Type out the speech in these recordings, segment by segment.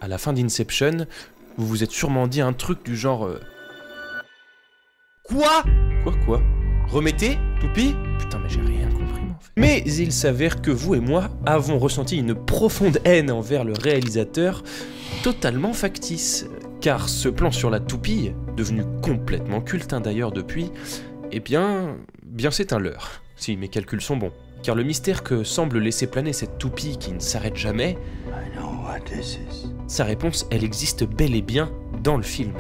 à la fin d'Inception, vous vous êtes sûrement dit un truc du genre... Quoi? Quoi? Remettez? Toupie? Putain, mais j'ai rien compris, moi, en fait. Mais il s'avère que vous et moi avons ressenti une profonde haine envers le réalisateur, totalement factice. Car ce plan sur la toupie, devenu complètement culte d'ailleurs depuis, eh bien c'est un leurre, si mes calculs sont bons. Car le mystère que semble laisser planer cette toupie qui ne s'arrête jamais, sa réponse, elle existe bel et bien dans le film.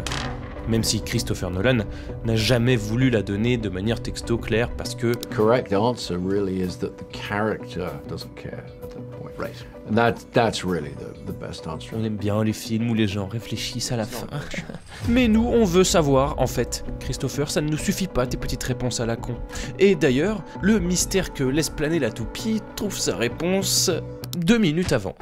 Même si Christopher Nolan n'a jamais voulu la donner de manière texto claire parce que... Correct answer really is that the character doesn't care at that point. Right. And that's really the best answer. On aime bien les films où les gens réfléchissent à la fin. Mais nous, on veut savoir, en fait. Christopher, ça ne nous suffit pas, tes petites réponses à la con. Et d'ailleurs, le mystère que laisse planer la toupie trouve sa réponse 2 minutes avant.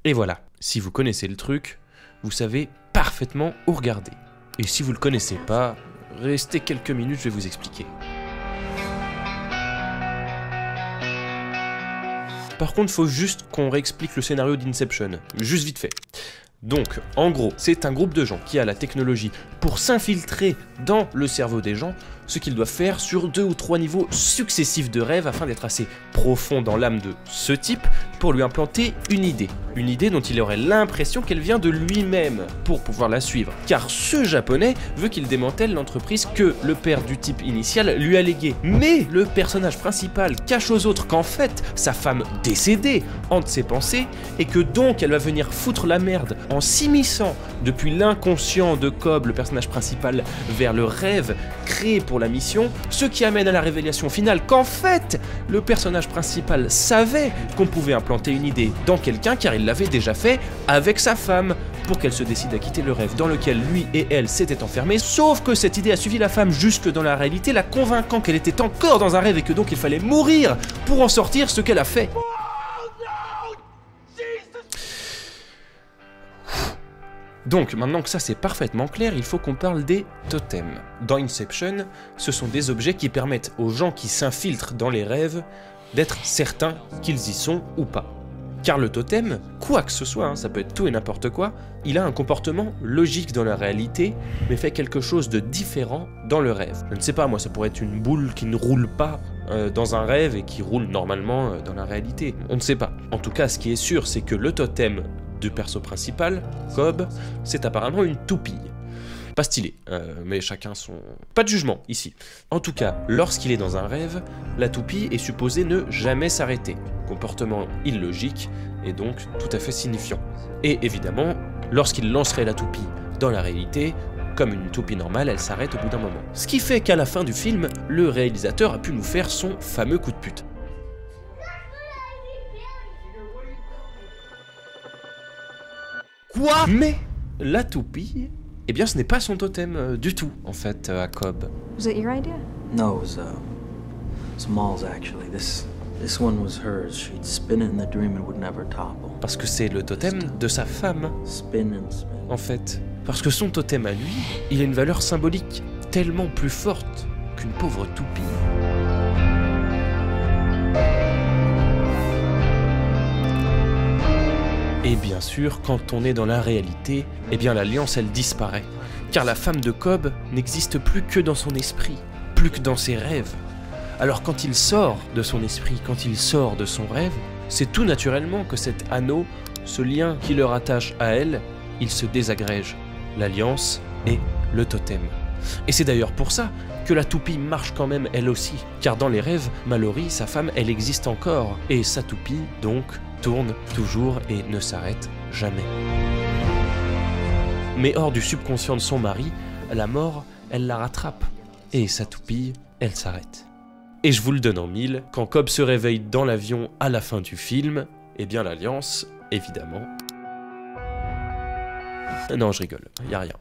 Et voilà, si vous connaissez le truc, vous savez parfaitement où regarder. Et si vous le connaissez pas, restez quelques minutes, je vais vous expliquer. Par contre, faut juste qu'on réexplique le scénario d'Inception, juste vite fait. Donc, en gros, c'est un groupe de gens qui a la technologie pour s'infiltrer dans le cerveau des gens, ce qu'ils doivent faire sur 2 ou 3 niveaux successifs de rêve afin d'être assez profond dans l'âme de ce type pour lui implanter une idée dont il aurait l'impression qu'elle vient de lui-même pour pouvoir la suivre. Car ce japonais veut qu'il démantèle l'entreprise que le père du type initial lui a léguée. Mais le personnage principal cache aux autres qu'en fait, sa femme décédée hante ses pensées et que donc elle va venir foutre la merde en s'immisçant depuis l'inconscient de Cobb, le personnage principal, vers le rêve créé pour la mission, ce qui amène à la révélation finale qu'en fait, le personnage principal savait qu'on pouvait implanter une idée dans quelqu'un car il l'avait déjà fait avec sa femme pour qu'elle se décide à quitter le rêve dans lequel lui et elle s'étaient enfermés, sauf que cette idée a suivi la femme jusque dans la réalité, la convainquant qu'elle était encore dans un rêve et que donc il fallait mourir pour en sortir, ce qu'elle a fait. Donc, maintenant que ça c'est parfaitement clair, il faut qu'on parle des totems. Dans Inception, ce sont des objets qui permettent aux gens qui s'infiltrent dans les rêves d'être certains qu'ils y sont ou pas. Car le totem, quoi que ce soit, ça peut être tout et n'importe quoi, il a un comportement logique dans la réalité, mais fait quelque chose de différent dans le rêve. Je ne sais pas, moi, ça pourrait être une boule qui ne roule pas dans un rêve et qui roule normalement dans la réalité. On ne sait pas. En tout cas, ce qui est sûr, c'est que le totem du perso principal, Cobb, c'est apparemment une toupie. Pas stylé, mais chacun son... Pas de jugement, ici. En tout cas, lorsqu'il est dans un rêve, la toupie est supposée ne jamais s'arrêter. Comportement illogique, et donc tout à fait signifiant. Et évidemment, lorsqu'il lancerait la toupie dans la réalité, comme une toupie normale, elle s'arrête au bout d'un moment. Ce qui fait qu'à la fin du film, le réalisateur a pu nous faire son fameux coup de pute. Quoi? Mais la toupie, eh bien ce n'est pas son totem du tout, en fait, à Cobb. Was it your idea? No, it was Mal's actually. This one was hers. She'd spin it in the dream and would never topple. Parce que c'est le totem de sa femme, Spin and spin. en fait. Parce que son totem à lui, il a une valeur symbolique tellement plus forte qu'une pauvre toupie. Et bien sûr, quand on est dans la réalité, eh bien l'alliance elle disparaît. Car la femme de Cobb n'existe plus que dans son esprit, plus que dans ses rêves. Alors quand il sort de son esprit, quand il sort de son rêve, c'est tout naturellement que cet anneau, ce lien qui le rattache à elle, il se désagrège. L'alliance et le totem. Et c'est d'ailleurs pour ça que la toupie marche quand même elle aussi. Car dans les rêves, Mallory, sa femme, elle existe encore. Et sa toupie, donc, tourne toujours et ne s'arrête jamais. Mais hors du subconscient de son mari, la mort, elle la rattrape. Et sa toupie, elle s'arrête. Et je vous le donne en mille, quand Cobb se réveille dans l'avion à la fin du film, eh bien l'alliance, évidemment... Non, je rigole, y a rien.